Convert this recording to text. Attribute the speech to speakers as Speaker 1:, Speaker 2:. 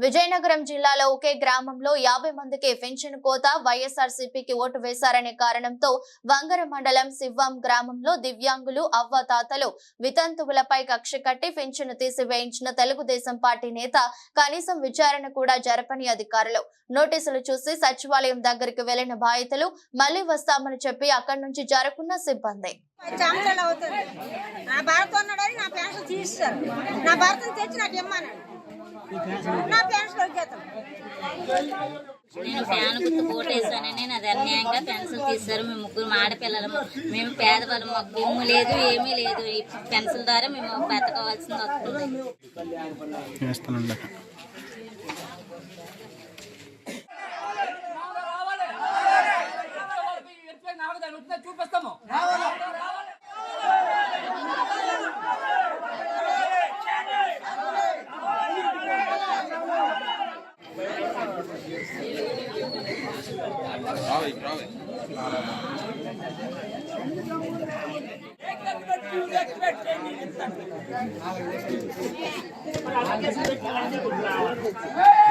Speaker 1: విజయనగరం జిల్లాలో ఒకే గ్రామంలో 50 మందికి పెన్షన్ కోత వైఎస్ఆర్సీపీకి ఓటు వేశారనే కారణంతో వంగర మండలం శివం గ్రామంలో దివ్యాంగులు అవ్వతాతలు వితంతువులపై కక్ష కట్టి పెన్షన్ తీసివేయించిన తెలుగుదేశం పార్టీ నేత కనీసం విచారణ కూడా జరపని అధికారులు నోటీసులు చూసి సచివాలయం దగ్గరికి వెళ్లిన బాధితులు మళ్లీ వస్తామని చెప్పి అక్కడి నుంచి జరగకున్న సిబ్బంది
Speaker 2: నేను ఫ్యాన్ గుర్తు ఓటేసానని అది అన్యాయంగా పెన్సిల్ తీశారు. మేము ముగ్గురు ఆడపిల్లలము, మేము పేదవాళ్ళం, మాకు భూమి లేదు, ఏమీ లేదు. ఈ పెన్సిల్ ద్వారా మేము బతకవలసింది వస్తుంది.
Speaker 3: చూపిస్తాము. Hey!